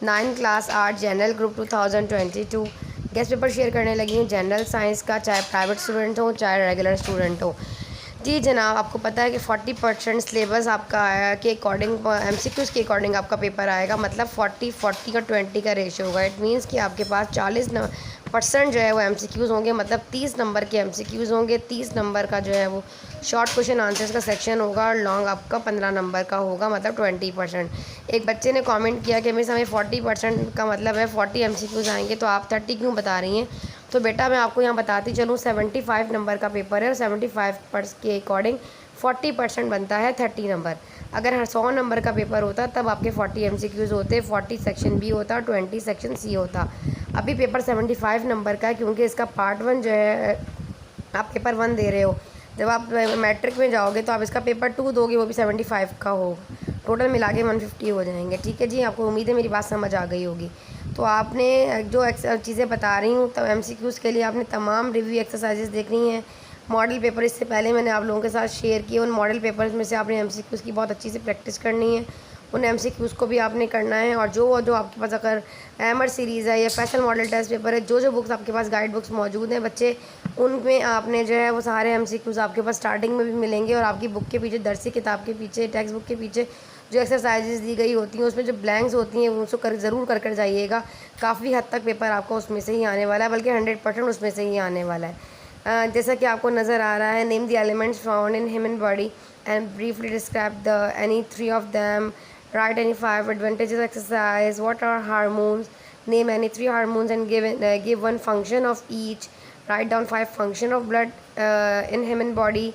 9 class art general group 2022 guest paper share करने लगी हूँ जनरल साइंस का, चाहे प्राइवेट स्टूडेंट हो चाहे रेगुलर स्टूडेंट हो। जी जनाब, आपको पता है कि 40% सिलेबस आपका आया के अकॉर्डिंग एमसीक्यूज़ के अकॉर्डिंग आपका पेपर आएगा, मतलब 40 और 20 का रेशियो होगा। इट मीन्स कि आपके पास 40% जो है वो एमसीक्यूज़ होंगे, मतलब 30 नंबर के एमसीक्यूज़ होंगे। 30 नंबर का जो है वो शॉर्ट क्वेश्चन आंसर्स का सेक्शन होगा और लॉन्ग आपका 15 नंबर का होगा, मतलब 20%। एक बच्चे ने कमेंट किया कि मिस हमें 40% का मतलब है 40 एमसीक्यूज़ आएंगे, तो आप 30 क्यों बता रही हैं? तो बेटा मैं आपको यहाँ बताती चलूँ, 75 नंबर का पेपर है और 75% के अकॉर्डिंग 40% बनता है 30 नंबर। अगर 100 नंबर का पेपर होता तब आपके 40 एमसीक्यूज़ होते, 40 सेक्शन बी होता और 20 सेक्शन सी होता। अभी पेपर 75 नंबर का है, क्योंकि इसका पार्ट 1 जो है आप पेपर 1 दे रहे हो। जब आप मैट्रिक में जाओगे तो आप इसका पेपर 2 दोगे, वो भी 75 का होगा। टोटल मिला के 150 हो जाएंगे। ठीक है जी, आपको उम्मीद है मेरी बात समझ आ गई होगी। तो आपने जो चीज़ें बता रही हूँ तब एमसीक्यूज़ के लिए आपने तमाम रिव्यू एक्सरसाइजेस देखनी है। मॉडल पेपर इससे पहले मैंने आप लोगों के साथ शेयर किए, उन मॉडल पेपर्स में से आपने एमसीक्यूज़ की बहुत अच्छी से प्रैक्टिस करनी है। उन एमसीक्यूज़ को भी आपने करना है। और जो आपके पास अगर एमर सीरीज़ है या फैसल मॉडल टेस्ट पेपर है, जो बुक्स आपके पास गाइड बुक्स मौजूद हैं बच्चे, उनमें आपने जो है वो सारे एमसीक्यूज़ आपके पास स्टार्टिंग में भी मिलेंगे। और आपकी बुक के पीछे, दरसी किताब के पीछे, टेक्स्ट बुक के पीछे जो एक्सरसाइजेस दी गई होती हैं, उसमें जो ब्लैंक्स होती हैं उसको ज़रूर कर जाइएगा। काफ़ी हद तक पेपर आपका उसमें से ही आने वाला है, बल्कि 100% उसमें से ही आने वाला है। जैसा कि आपको नज़र आ रहा है, name the elements found in human body and briefly describe the any 3 of them, write any 5 advantages exercise, what are hormones, name any 3 hormones and give 1 function of each, write down 5 function of blood in human body.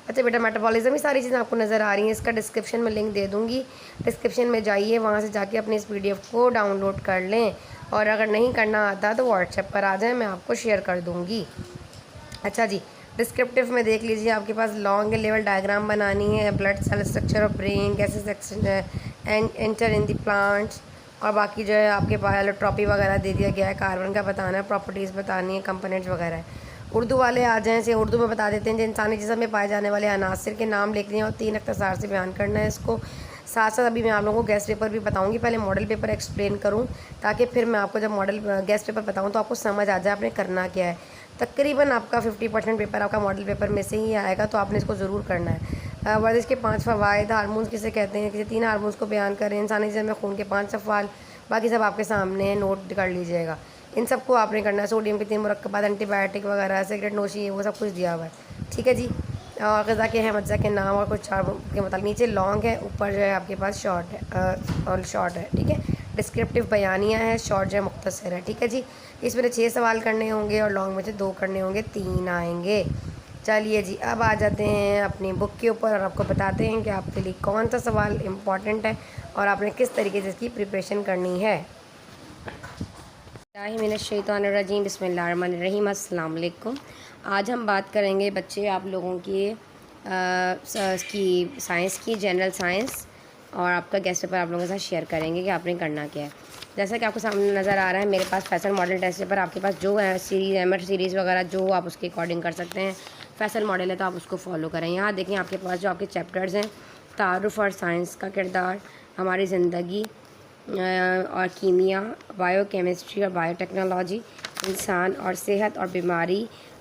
अच्छा बेटा, metabolism, ये सारी चीज़ें आपको नज़र आ रही हैं। इसका डिस्क्रिप्शन में लिंक दे दूँगी, डिस्क्रिप्शन में जाइए, वहाँ से जाके अपनी इस पीडीएफ को डाउनलोड कर लें। और अगर नहीं करना आता तो व्हाट्सएप पर आ जाएं, मैं आपको शेयर कर दूँगी। अच्छा जी, डिस्क्रिप्टिव में देख लीजिए, आपके पास लॉन्ग लेवल डायग्राम बनानी है, blood cell structure of brain, gases enter in the plants, और बाकी जो है आपके पास एलोट्रॉपी वगैरह दे दिया गया है, कार्बन का बताना है, प्रॉपर्टीज़ बतानी है, कंपोनेंट्स वगैरह है। उर्दू वाले आ जाएँ से उर्दू में बता देते हैं, जो इंसानी जिस्म में पाए जाने वाले अनासिर के नाम लिखने हैं और 3 अख्तसार से बयान करना है इसको। साथ साथ अभी मैं आप लोगों को गेस्ट पेपर भी बताऊंगी, पहले मॉडल पेपर एक्सप्लेन करूं, ताकि फिर मैं आपको जब मॉडल गेस्ट पेपर बताऊं तो आपको समझ आ जाए आपने करना क्या है। तकरीबन आपका 50% पेपर आपका मॉडल पेपर में से ही आएगा, तो आपने इसको ज़रूर करना है। वर्जिश के 5 फ़वाइद, हार्मोन्स किसे कहते हैं, किसी 3 हार्मोन्स को बयान करें, इंसानी जिस्म में खून के 5 सवाल, बाकी सब आपके सामने है, नोट कर लीजिएगा। इन सबको आपने करना है। सोडियम के 3 मुरक्कबात, एंटीबायोटिक वगैरह, सिगरेट नोशी है, वो सब कुछ दिया हुआ है। ठीक है जी। और ग़िज़ा के हैं, मज्जा के नाम और कुछ चार के मतलब, नीचे लॉन्ग है, ऊपर जो है आपके पास शॉर्ट है और शॉर्ट है। ठीक है, डिस्क्रिप्टिव बयानियाँ है, शॉर्ट जो है मुख्तसर है। ठीक है जी। इसमें 6 सवाल करने होंगे और लॉन्ग में से 2 करने होंगे, 3 आएंगे। चलिए जी, अब आ जाते हैं अपनी बुक के ऊपर और आपको बताते हैं कि आपके लिए कौन सा सवाल इम्पॉर्टेंट है और आपने किस तरीके से इसकी प्रिपरेशन करनी है। मिनश्शैतानिर्रजीम, बिस्मिल्लाहिर्रहमानिर्रहीम, अस्सलाम वालेकुम। आज हम बात करेंगे बच्चे आप लोगों की साइंस की, जनरल साइंस, और आपका गेस्ट पेपर आप लोगों के साथ शेयर करेंगे कि आपने करना क्या है। जैसा कि आपको सामने नज़र आ रहा है, मेरे पास फैसल मॉडल टेस्ट पेपर, आपके पास जो है सीरीज़ एमर सीरीज़ वगैरह जो आप उसके अकॉर्डिंग कर सकते हैं। फैसल मॉडल है तो आप उसको फॉलो करें। यहाँ देखें आपके पास जो आपके चैप्टर्स हैं, तारुफ और साइंस का किरदार, हमारी ज़िंदगी और कीमिया, बायोकेमिस्ट्री और बायोटेक्नोलॉजी, इंसान और सेहत और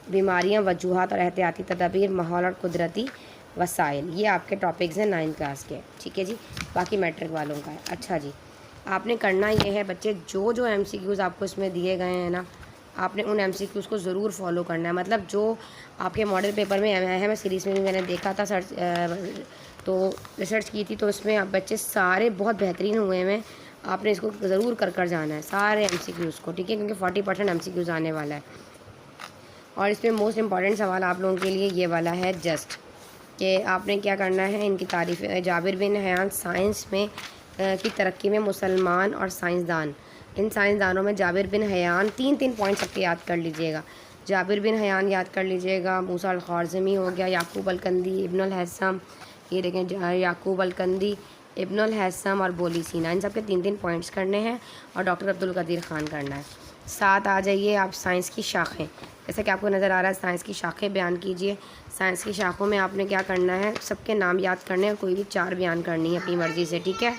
बीमारियां, वजूहात और एहतियाती तदाबीर, माहौल और कुदरती वसाइल, ये आपके टॉपिक्स हैं 9th क्लास के। ठीक है जी, बाकी मैट्रिक वालों का है। अच्छा जी, आपने करना ये है बच्चे, जो एमसीक्यूज़ आपको इसमें दिए गए हैं ना, आपने उन एमसीक्यूज़ को ज़रूर फॉलो करना है। मतलब जो आपके मॉडल पेपर में है, मैं सीरीज़ में भी मैंने देखा था, तो रिसर्च की थी, तो इसमें आप बच्चे सारे बहुत बेहतरीन हुए हैं। आपने इसको ज़रूर कर जाना है सारे एमसीक्यूज़ को। ठीक है, क्योंकि 40% एमसीक्यूज़ आने वाला है। और इसमें मोस्ट इम्पॉर्टेंट सवाल आप लोगों के लिए ये वाला है जस्ट, कि आपने क्या करना है, इनकी तारीफ़। जाबिर बिन हयान साइंस में की तरक्की में मुसलमान और साइंसदान, इन साइंसदानों में जाबिर बिन हयान, 3 पॉइंट सबके याद कर लीजिएगा। जाबिर बिन हयान याद कर लीजिएगा, मूसा अल ख़वारिज़मी हो गया, याकूब अल कंदी, इब्न अल हैसम, ये देखें याकूब अल कंदी, इब्न अल हैसम और बोली सीना, इन सब के 3 पॉइंट्स करने हैं और डॉक्टर अब्दुल कदीर ख़ान करना है। साथ आ जाइए आप साइंस की शाखें, जैसा कि आपको नज़र आ रहा है, साइंस की शाखें बयान कीजिए। साइंस की शाखों में आपने क्या करना है, सबके नाम याद करने हैं, कोई भी 4 बयान करनी है अपनी मर्ज़ी से। ठीक है,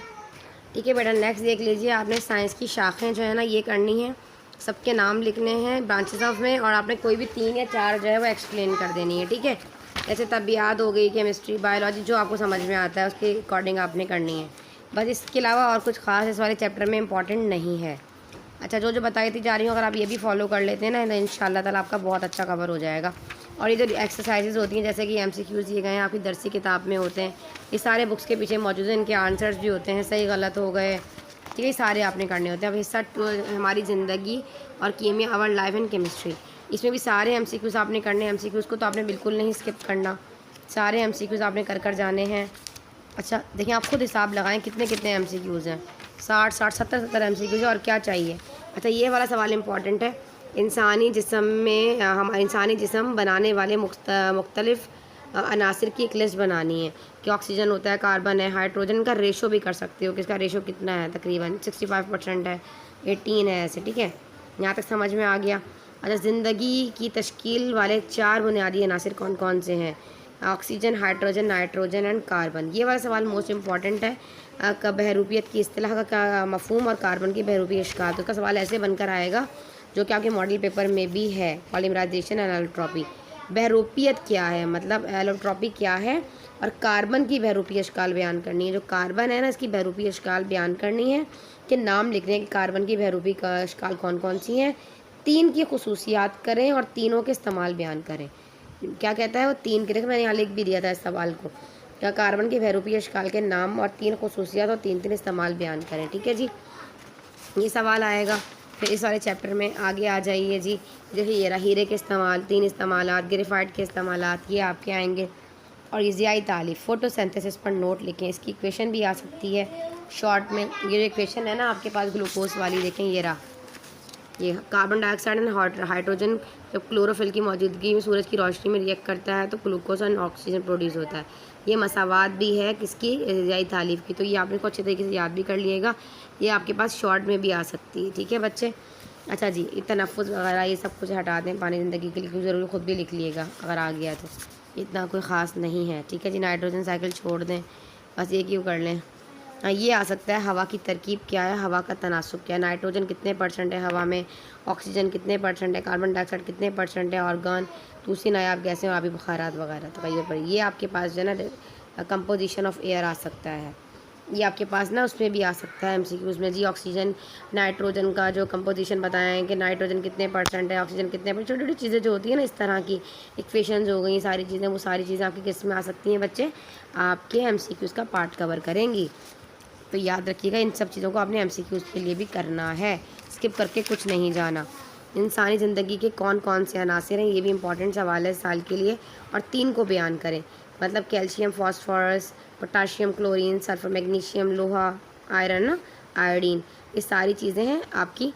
ठीक है बेटा, नेक्स्ट देख लीजिए। आपने साइंस की शाखें जो है ना ये करनी है, सबके नाम लिखने हैं ब्रांचेस ऑफ में, और आपने कोई भी 3 या 4 जो है वो एक्सप्लेन कर देनी है। ठीक है, जैसे तबियात हो गई, केमिस्ट्री, बायोलॉजी, जो आपको समझ में आता है उसके अकॉर्डिंग आपने करनी है बस। इसके अलावा और कुछ खास इस वाले चैप्टर में इंपॉर्टेंट नहीं है। अच्छा, जो जो बताई थी जा रही हूँ, अगर आप ये भी फॉलो कर लेते हैं ना तो इंशाल्लाह ताला आपका बहुत अच्छा कवर हो जाएगा। और ये जो एक्सरसाइजेज होती हैं जैसे कि MCQs दिए गए हैं आपकी दरसी किताब में होते हैं, ये सारे बुक्स के पीछे मौजूद हैं, इनके आंसर्स भी होते हैं, सही गलत हो गए, ठीक है, सारे आपने करने होते हैं। अब हिस्सा हमारी ज़िंदगी और कीमिया, आवर लाइफ एंड केमिस्ट्री, इसमें भी सारे MCQs आपने करने हैं। MCQs को तो आपने बिल्कुल नहीं स्किप करना, सारे MCQs आपने कर जाने हैं। अच्छा देखिए, आप खुद हिसाब लगाएं कितने कितने MCQs हैं, 60 70 MCQs है, और क्या चाहिए। अच्छा, ये वाला सवाल इम्पॉर्टेंट है। इंसानी जिस्म में हम इंसानी जिस्म बनाने वाले मुख्तलिफ अनासिर की एक लिस्ट बनानी है कि ऑक्सीजन होता है, कार्बन है, हाइड्रोजन का रेशो भी कर सकते हो कि इसका रेशो कितना है, तकरीबन 65% है, 18 है, ऐसे। ठीक है, यहाँ तक समझ में आ गया। अच्छा, ज़िंदगी की तश्कील वाले 4 बुनियादी अनासिर कौन कौन से हैं? Oxygen, hydrogen, nitrogen and carbon. ये वाला सवाल मोस्ट इंपॉर्टेंट है। बहरूपियत की इस्तिलाह का क्या मफहूम और कार्बन की बहरूपी इश्काल, तो इसका सवाल ऐसे बनकर आएगा जो कि आपके मॉडल पेपर में भी है। पॉलीमराइजेशन एंड एलोट्रॉपी, बहरूपियत क्या है, मतलब एलोट्रॉपी क्या है, और कार्बन की बहरूपी इश्काल बयान करनी है। जो कार्बन है ना, इसकी बहरूपी इश्काल बयान करनी है कि नाम लिख रहे हैं कि कार्बन की बहरूपी का इश्काल कौन कौन सी हैं। 3 की खसूसियात करें और तीनों के इस्तेमाल बयान करें। क्या कहता है वो 3 के, मैंने यहाँ लिख भी दिया था इस सवाल को, क्या कार्बन के बहरूपी इश्काल के नाम और 3 खसूसियात और 3 इस्तेमाल बयान करें। ठीक है जी, ये सवाल आएगा। फिर इस वाले चैप्टर में आगे आ जाइए जी। देखिए ये रहा, हीरे के इस्तेमाल, 3 इस्तेमालात, ग्रेफाइट के इस्तेमालात, ये आपके आएंगे। और ये ज़ियाई तालीफ, फोटोसिंथेसिस पर नोट लिखें। इसकी इक्वेशन भी आ सकती है शॉर्ट में। ये जो इक्वेशन है ना आपके पास ग्लूकोज वाली, देखें ये रहा, ये कार्बन डाइऑक्साइड एंड हाइड्रोजन जब क्लोरोफिल की मौजूदगी में सूरज की रोशनी में रिएक्ट करता है तो ग्लूकोज एंड ऑक्सीजन प्रोड्यूस होता है। ये मसावात भी है किसकी, ज़ियाई तालीफ की। तो ये आपने को अच्छे तरीके से याद भी कर लिएगा, ये आपके पास शॉर्ट में भी आ सकती है। ठीक है बच्चे। अच्छा जी, तनफ़ुज़ वगैरह ये सब कुछ हटा दें, पानी ज़िंदगी के लिए ज़रूर खुद भी लिख लिएगा अगर आ गया तो, इतना कोई ख़ास नहीं है। ठीक है जी, नाइट्रोजन साइकिल छोड़ दें, बस ये क्यों कर लें। ये आ सकता है, हवा की तरकीब क्या है, हवा का तनासुब क्या है, नाइट्रोजन कितने % है हवा में, ऑक्सीजन कितने % है, कार्बन डाइऑक्साइड कितने % है, ऑर्गन, दूसरी नायाब गैसें और आबी बुखारात वगैरह। तो कहीं पर ये आपके पास जो है ना कंपोजिशन ऑफ एयर आ सकता है, ये आपके पास ना उसमें भी आ सकता है MCQs में जी। ऑक्सीजन नाइट्रोजन का जो कंपोजिशन बताएं कि नाइट्रोजन कितने % है, ऑक्सीजन कितने %, छोटी छोटी चीज़ें जो होती हैं ना इस तरह की इक्वेशंस हो गई, सारी चीज़ें, वो सारी चीज़ें आपकी किस में आ सकती हैं बच्चे, आपके MCQs का पार्ट कवर करेंगी। तो याद रखिएगा इन सब चीज़ों को आपने MCQs के लिए भी करना है, स्किप करके कुछ नहीं जाना। इंसानी ज़िंदगी के कौन कौन से अनासिर हैं, ये भी इंपॉर्टेंट सवाल है साल के लिए, और 3 को बयान करें, मतलब calcium, phosphorus, potassium, chlorine, sulphur, magnesium, लोहा, आयरन ना, आयोडीन, ये सारी चीज़ें हैं आपकी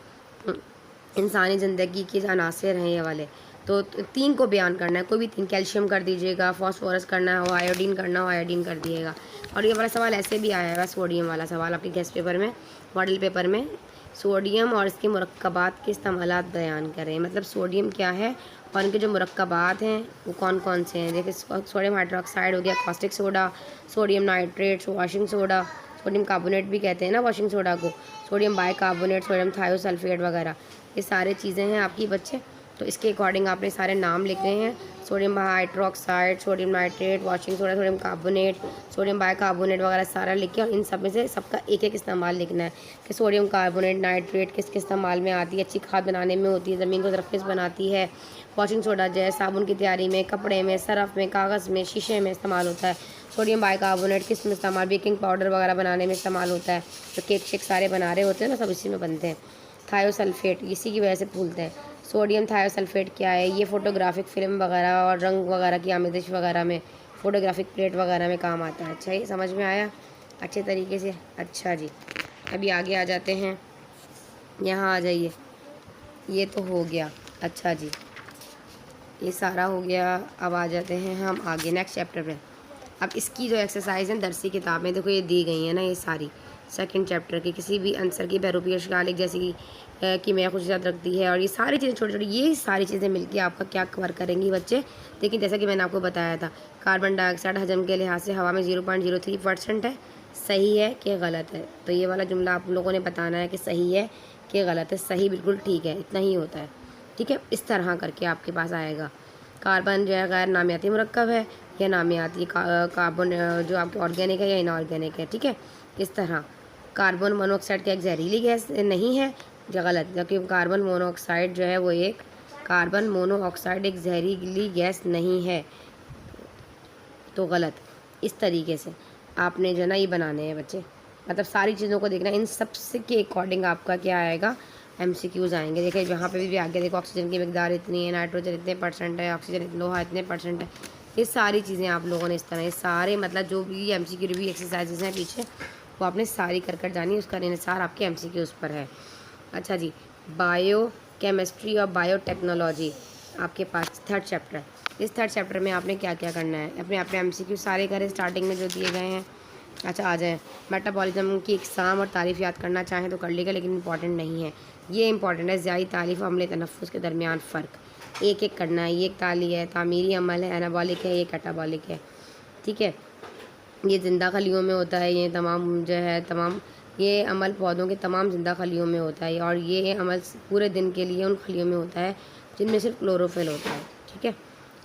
इंसानी ज़िंदगी के अनासिर हैं ये वाले। तो 3 को बयान करना है, कोई भी 3, कैल्शियम कर दीजिएगा, फास्फोरस करना हो, आयोडीन करना हो, आयोडीन कर दिएगा। और ये वाला सवाल ऐसे भी आएगा, सोडियम वाला सवाल आपके गेस्ट पेपर में, मॉडल पेपर में, सोडियम और इसके मुरक्कबात के इस्तेमालात बयान करें, मतलब सोडियम क्या है और इनके जो मुरक्कबात हैं वो कौन कौन से हैं। देखिए सोडियम हाइड्रोक्साइड हो गया, caustic soda, sodium nitrate, washing soda, sodium carbonate भी कहते हैं ना वॉशिंग सोडा को, सोडियम बाइकार्बोनेट, सोडियम थायोसल्फेट वगैरह, ये सारे चीज़ें हैं आपकी बच्चे। तो इसके अकॉर्डिंग आपने सारे नाम लिख रहे हैं, sodium hydroxide, sodium nitrate, washing soda, sodium carbonate, sodium bicarbonate वगैरह सारा लिख के, और इन सब में से सबका एक एक इस्तेमाल लिखना है कि सोडियम कार्बोनेट, नाइट्रेट किस किस इस्तेमाल में आती है, अच्छी खाद बनाने में होती है, ज़मीन को ज़रख़ीज़ बनाती है। वॉशिंग सोडा जो है साबुन की तैयारी में, कपड़े में, सरफ़ में, कागज़ में, शीशे में इस्तेमाल होता है। सोडियम बाइकार्बोनेट किस में इस्तेमाल, बेकिंग पाउडर वगैरह बनाने में इस्तेमाल होता है, जो केक शेक सारे बना रहे होते हैं ना सब इसी में बनते हैं। थायोसल्फेट इसी की वजह से भूलते हैं। सोडियम थायोसल्फेट क्या है, ये फ़ोटोग्राफिक फ़िल्म वगैरह और रंग वगैरह की आमेदिश वगैरह में, फ़ोटोग्राफिक प्लेट वगैरह में काम आता है। अच्छा ये समझ में आया अच्छे तरीके से। अच्छा जी, अभी आगे आ जाते हैं, यहाँ आ जाइए, ये तो हो गया। अच्छा जी, ये सारा हो गया। अब आ जाते हैं हम आगे नेक्स्ट चैप्टर पे। अब इसकी जो एक्सरसाइज है दरसी किताब में देखो ये दी गई है ना, ये सारी सेकंड चैप्टर की किसी भी आंसर की बहरूपी इश्काल एक जैसी कि मैं खुशियात रखती है, और ये सारी चीज़ें छोटी छोटी, ये सारी चीज़ें मिलकर आपका क्या कवर करेंगी बच्चे। लेकिन जैसा कि मैंने आपको बताया था, कार्बन डाइऑक्साइड हजम के लिहाज से हवा में 0.03% है, सही है कि गलत है। तो ये वाला जुमला आप लोगों ने बताना है कि सही है कि गलत है। सही बिल्कुल ठीक है, इतना ही होता है, ठीक है। इस तरह करके आपके पास आएगा। कार्बन जो है गैर नामियाती मुरक्कब है या नामियाती, कार्बन जो आपके ऑर्गेनिक है या इनऑर्गेनिक है, ठीक है। इस तरह कार्बन मोनोऑक्साइड क्या एक जहरीली गैस नहीं है, जो गलत, जबकि कार्बन मोनोऑक्साइड जो है वो एक, कार्बन मोनोऑक्साइड एक जहरीली गैस नहीं है, तो गलत। इस तरीके से आपने जो है ना ये बनाने हैं बच्चे, मतलब सारी चीज़ों को देखना, इन सब से के अकॉर्डिंग आपका क्या आएगा, MCQs आएंगे। देखिए यहाँ पे भी आगे देखो, ऑक्सीजन की मिकदार इतनी है, नाइट्रोजन इतने % है, ऑक्सीजन लोहा इतने % है। ये सारी चीज़ें आप लोगों ने इस तरह, ये सारे मतलब जो भी MCQ रिव्यू एक्सरसाइजेज हैं पीछे, वो आपने सारी कर जानी, उसका अनुसार आपके MCQs पर है। अच्छा जी, बायो केमिस्ट्री और बायोटेक्नोलॉजी आपके पास 3rd चैप्टर। इस 3rd चैप्टर में आपने क्या क्या करना है, अपने MCQ सारे करें स्टार्टिंग में जो दिए गए हैं। अच्छा आ जाए, मेटाबॉलिज्म की इकसाम और तारीफ़ याद करना चाहें तो कर लेगा, लेकिन इंपॉर्टेंट नहीं है, ये इंपॉर्टेंट है। ज़्यादा तारीफ़ और अमले तनफ़ुस के दरमियान फ़र्क, एक एक करना है। ये एक ताली है, तामीरी अमल है, एनाबॉलिक है, ये कैटाबॉलिक है, ठीक है। ये ज़िंदा खलियों में होता है, ये तमाम जो है तमाम ये अमल पौधों के तमाम ज़िंदा खलियों में होता है, और ये अमल पूरे दिन के लिए उन खलियों में होता है जिनमें सिर्फ क्लोरोफिल होता है, ठीक है।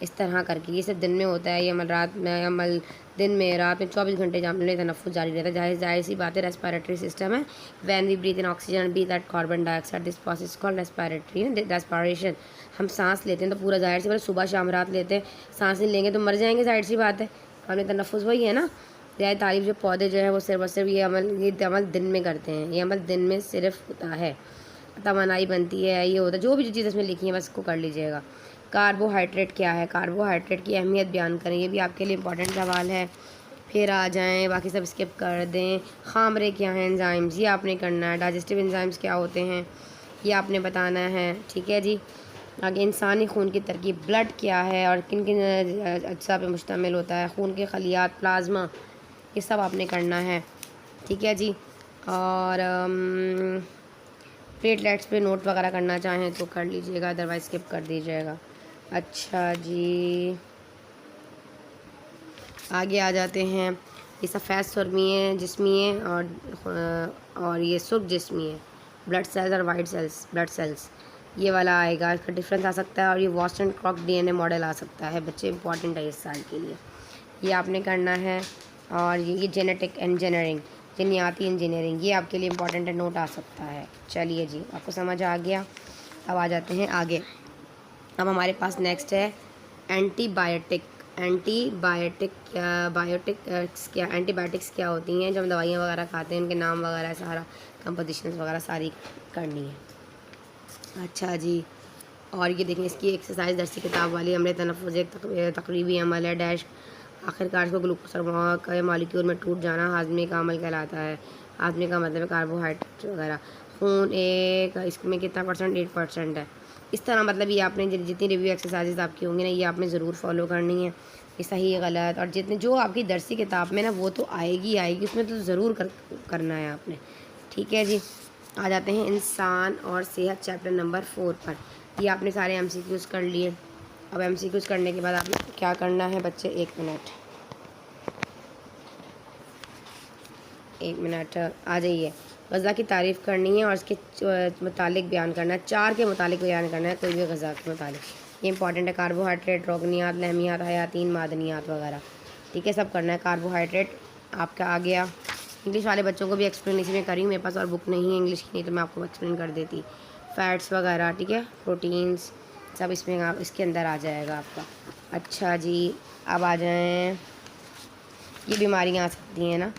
इस तरह करके ये सिर्फ दिन में होता है, ये अमल रात में, अमल दिन में, रात में 24 घंटे जामले तनफ़ुस जारी रहता है। जाहिर सी बात है, रेस्पिरेटरी सिस्टम है। When we breathe in oxygen breathe that carbon dioxide, this process called respiratory respiration. हम सांस लेते हैं तो पूरा जाहिर सी बात, सुबह शाम रात लेते हैं, सांस नहीं लेंगे तो मर जाएंगे, जाहिर सी बात है। हमने तनफ़ुस वही है ना। ज़्यादा तारीफ जो पौधे जो है वो सिर्फ और सिर्फ ये अमल दिन में करते हैं, ये अमल दिन में सिर्फ होता है। तमन्नाई बनती है, ये होता है, जो भी चीज़ इसमें लिखी है बस इसको कर लीजिएगा। कार्बोहाइड्रेट क्या है, कार्बोहाइड्रेट की अहमियत बयान करें, ये भी आपके लिए इंपॉर्टेंट सवाल है। फिर आ जाएं, बाकी सब स्किप कर दें। खामरे क्या हैं, एंजाइम्स, ये आपने करना है। डाइजेस्टिव एंजाइम्स क्या होते हैं, ये आपने बताना है, ठीक है जी। आगे इंसानी खून की तरकीब, ब्लड क्या है और किन किन अज्जा पे मुश्तमिल होता है, खून के खलियात, प्लाज्मा, ये सब आपने करना है, ठीक है जी। और प्लेटलेट्स पे नोट वगैरह करना चाहें तो कर लीजिएगा, अदरवाइज स्किप कर दीजिएगा। अच्छा जी, आगे आ जाते हैं। ये सफ़ेद सुरमी है, जिस्मी है, और ये सुर्ख जिस्मी है, ब्लड सेल्स और वाइट सेल्स, ब्लड सेल्स, ये वाला आएगा। इसका डिफरेंस आ सकता है, और ये वॉटसन क्रॉक DNA मॉडल आ सकता है बच्चे, इंपॉर्टेंट है इस साल के लिए, ये आपने करना है। और ये जेनेटिक इंजीनियरिंग, जीनियाती इंजीनियरिंग, ये आपके लिए इंपॉर्टेंट है, नोट आ सकता है। चलिए जी, आपको समझ आ गया। अब आ जाते हैं आगे। अब हमारे पास नेक्स्ट है एंटीबायोटिक। एंटीबायोटिक्स क्या होती हैं, जब हम दवाइयाँ वगैरह खाते हैं उनके नाम वगैरह सारा, कंपोजिशंस वगैरह सारी करनी है। अच्छा जी, और ये देखें, इसकी एक्सरसाइज दरसी किताब वाली, हमने तनफ़ुज़ एक तकरीबी अमल है, डैश आखिरकार इसको ग्लूकोज और मॉलिक्यूल में टूट जाना हाजमे का अमल कहलाता है। हाजमे का मतलब है कार्बोहाइड्रेट वगैरह। खून एक, इसमें कितना %, 8% है। इस तरह मतलब ये आपने जितनी रिव्यू एक्सरसाइजेज आपकी होंगी ना, ये आपने ज़रूर फॉलो करनी है, ये सही गलत, और जितने जो आपकी दरसी किताब में ना वो तो आएगी, उसमें तो ज़रूर करना है आपने, ठीक है जी। आ जाते हैं इंसान और सेहत चैप्टर नंबर 4 पर। ये आपने सारे MCQs कर लिए। अब MCQs करने के बाद आपने क्या करना है बच्चे, एक मिनट आ जाइए। गज़ा की तारीफ़ करनी है और इसके मुतालिक बयान करना है, 4 के मुतालिक बयान करना है, कोई भी गज़ा के मुतालिक। ये इंपॉर्टेंट है, कार्बोहाइड्रेट, रोगनियात, लहमियात, हयातीन, मादनियात वगैरह, ठीक है, सब करना है। कार्बोहाइड्रेट आपका आ गया। इंग्लिश वाले बच्चों को भी एक्सप्लेन इसी में करी, मेरे पास और बुक नहीं है इंग्लिश की, नहीं तो मैं आपको एक्सप्लेन कर देती। फैट्स वगैरह, ठीक है, प्रोटीन्स, सब इसमें आप इसके अंदर आ जाएगा आपका। अच्छा जी, अब आ जाएँ, ये बीमारियाँ आ सकती हैं ना,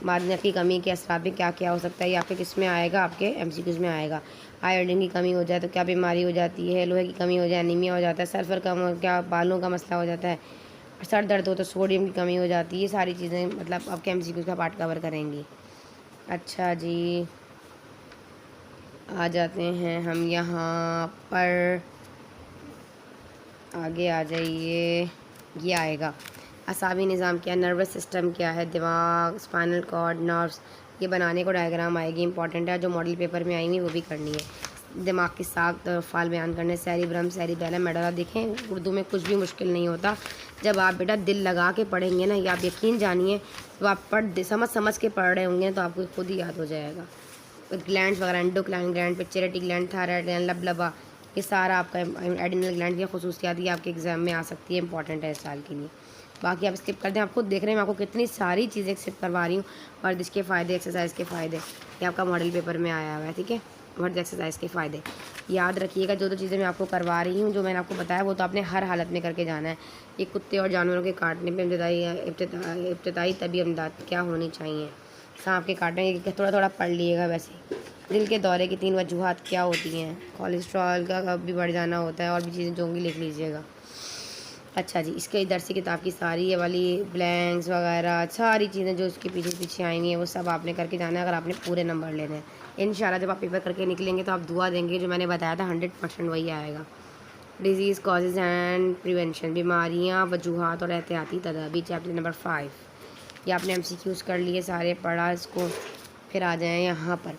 मादनियात की कमी के असरात में क्या क्या हो सकता है, ये आपके किस में आएगा, आपके MCQs में आएगा। आयोडीन की कमी हो जाए तो क्या बीमारी हो जाती है, लोहे की कमी हो जाए एनीमिया हो जाता है, सल्फर कम हो क्या बालों का मसला हो जाता है, सर दर्द हो तो सोडियम की कमी हो जाती है, ये सारी चीज़ें मतलब आपके MCQs का पार्ट कवर करेंगी। अच्छा जी, आ जाते हैं हम यहाँ पर, आगे आ जाइए। ये आएगा असाबी निज़ाम क्या, नर्वस सिस्टम क्या है, दिमाग, स्पाइनल कॉर्ड, नर्व्स, ये बनाने को डायग्राम आएगी, इंपॉर्टेंट है, जो मॉडल पेपर में आएंगी वो भी करनी है। दिमाग की साख और फाल बयान करने, सेरिब्रम, सेरिबेलम, मेडुला। देखें उर्दू में कुछ भी मुश्किल नहीं होता जब आप बेटा दिल लगा के पढ़ेंगे ना, या आप यकीन जानिए तो आप समझ के पढ़ रहे होंगे तो आपको खुद ही याद हो जाएगा। ग्लैंड्स वगैरह, endocrine gland, pituitary gland, thyroid gland, लबलबा, ये सारा आपका एडिनल ग्लैंड की खसूसियात ये आपके एग्जाम में आ सकती है, इंपॉर्टेंट है इस साल के लिए। बाकी आप स्किप करते हैं, आप खुद देख रहे हैं मैं आपको कितनी सारी चीज़ें स्किप करवा रही हूँ। वर्जिश के फ़ायदे, एक्सरसाइज के फ़ायदे, ये आपका मॉडल पेपर में आया हुआ है, ठीक है। वर्जिश एक्सरसाइज के फ़ायदे याद रखिएगा। जो चीज़ें मैं आपको करवा रही हूँ, जो मैंने आपको बताया, वो तो आपने हर हालत में करके जाना है। ये कुत्ते और जानवरों के काटने पर इब्तदाई तबी अमदाद क्या होनी चाहिए, सांप के काटने के थोड़ा थोड़ा पढ़ लिएगा। वैसे दिल के दौरे की 3 वजूहात क्या होती हैं, कोलेस्ट्रॉल का भी बढ़ जाना होता है, और भी चीज़ें जो होंगी लिख लीजिएगा। अच्छा जी, इसके दरसी किताब की सारी ये वाली ब्लैंक्स वगैरह सारी चीज़ें जो इसके पीछे पीछे आई हुई हैं वो सब आपने करके जाना है, अगर आपने पूरे नंबर लेने हैं। इंशाल्लाह जब आप पेपर करके निकलेंगे तो आप दुआ देंगे, जो मैंने बताया था 100% वही आएगा। डिजीज़ कॉजेज़ एंड प्रिवेंशन, बीमारियाँ, वजूहात और एहतियाती तदाबीर, चैप्टर नंबर 5। ये आपने MCQs कर लिए सारे, पढ़ा इसको। फिर आ जाएँ यहाँ पर,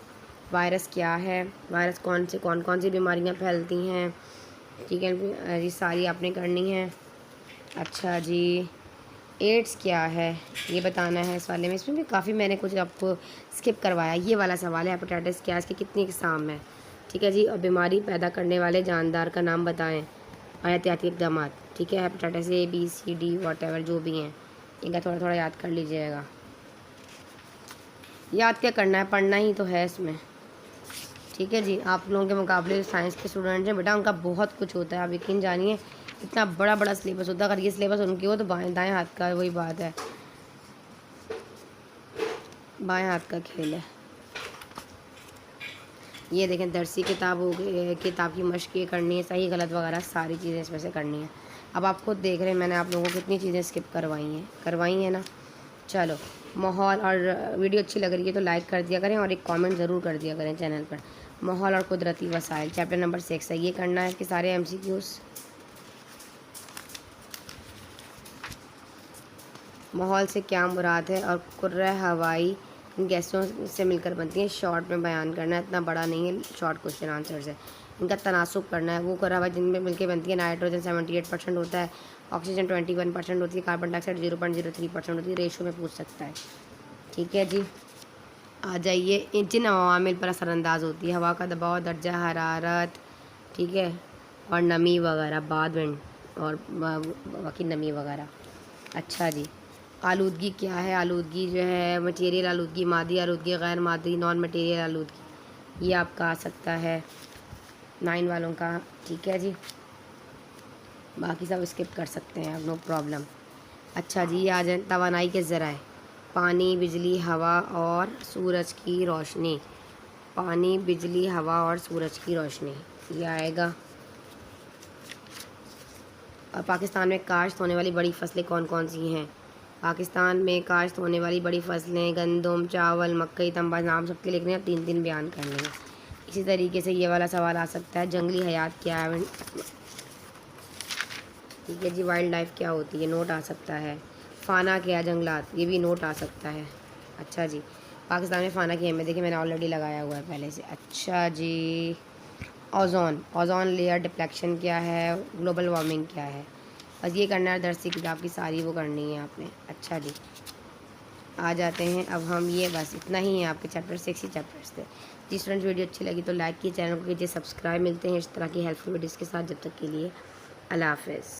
वायरस क्या है, वायरस कौन कौन सी बीमारियाँ फैलती हैं, ठीक है, ये सारी आपने करनी है। अच्छा जी, एड्स क्या है ये बताना है इस वाले में। इसमें भी काफ़ी मैंने कुछ आपको स्किप करवाया। ये वाला सवाल है, हेपेटाइटिस क्या, इसके कितनी इकसाम है, ठीक है जी। और बीमारी पैदा करने वाले जानदार का नाम बताएं और एहतियाती इक़दाम, ठीक है। Hepatitis A B C D whatever जो भी हैं, इनका थोड़ा थोड़ा याद कर लीजिएगा। याद क्या करना है, पढ़ना ही तो है इसमें, ठीक है जी। आप लोगों के मुकाबले साइंस के स्टूडेंट्स हैं बेटा, उनका बहुत कुछ होता है, आप यकीन जानिए इतना बड़ा बड़ा सिलेबस होता है। अगर ये सिलेबस उनकी हो तो बाएं दाएं हाथ का वही बात है, बाएं हाथ का खेल है। ये देखें दरसी किताब हो गई, किताब की मश्क ये करनी है, सही गलत वगैरह सारी चीज़ें इसमें से करनी है। अब आप खुद देख रहे हैं मैंने आप लोगों को कितनी चीज़ें स्किप करवाई हैं ना। चलो, माहौल और वीडियो अच्छी लग रही है तो लाइक कर दिया करें और एक कमेंट ज़रूर कर दिया करें चैनल पर। माहौल और कुदरती वसाइल, चैप्टर नंबर 6 है, ये करना है कि सारे MCQs। माहौल से क्या मुराद है और कुर्रा हवाई गैसों से मिलकर बनती है, शॉर्ट में बयान करना है, इतना बड़ा नहीं है, शॉर्ट क्वेश्चन आंसर्स है। इनका तनासुब करना है। वो कुर्रा हवाई जिनमें मिलकर बनती है, नाइट्रोजन 78% होता है, ऑक्सीजन 21% होती है, कार्बन डाइऑक्साइड 0.03% होती है, रेशो में पूछ सकता है, ठीक है जी। आ जाइए, जिन अवामिल पर असरअंदाज होती है, हवा का दबाव, दर्जा हरारत, ठीक है, और नमी वगैरह, बाद में और बाकी नमी वगैरह। अच्छा जी, आलूदगी क्या है, आलूदगी जो है मटेरियल आलूदगी, मादी आलूदगी, गैर मादी नॉन मटेरियल आलूदगी, ये आपका आ सकता है 9 वालों का, ठीक है जी। बाकी सब स्किप कर सकते हैं आप, नो प्रॉब्लम। अच्छा जी, ये आ जाए तवानाई के ज़राए, पानी, बिजली, हवा और सूरज की रोशनी, पानी, बिजली, हवा और सूरज की रोशनी, ये आएगा। और पाकिस्तान में काश्त होने वाली बड़ी फसलें कौन कौन सी हैं, पाकिस्तान में काश्त होने वाली बड़ी फसलें गंदम, चावल, मकई, तंबा, नाम सबके लिखने हैं, 3 बयान करने हैं। इसी तरीके से ये वाला सवाल आ सकता है, जंगली हयात क्या है, ठीक है जी। वाइल्ड लाइफ क्या होती है, नोट आ सकता है। फ़ाना क्या है, जंगलात, ये भी नोट आ सकता है। अच्छा जी, पाकिस्तान में फ़ाना की अहमियत देखिए मैंने ऑलरेडी लगाया हुआ है पहले से। अच्छा जी, ओज़ोन लेयर डिप्लेक्शन क्या है, ग्लोबल वार्मिंग क्या है, बस ये करना है। दरसी किताब की सारी वो करनी है आपने। अच्छा जी, आ जाते हैं अब हम, ये बस इतना ही है आपके चैप्टर 6 ही चैप्टर्स थे जी। स्टूडेंट वीडियो अच्छी लगी तो लाइक कीजिए, चैनल को कीजिए सब्सक्राइब। मिलते हैं इस तरह की हेल्पफुल वीडियोज़ के साथ, जब तक के लिए अल्लाह हाफ़िज़।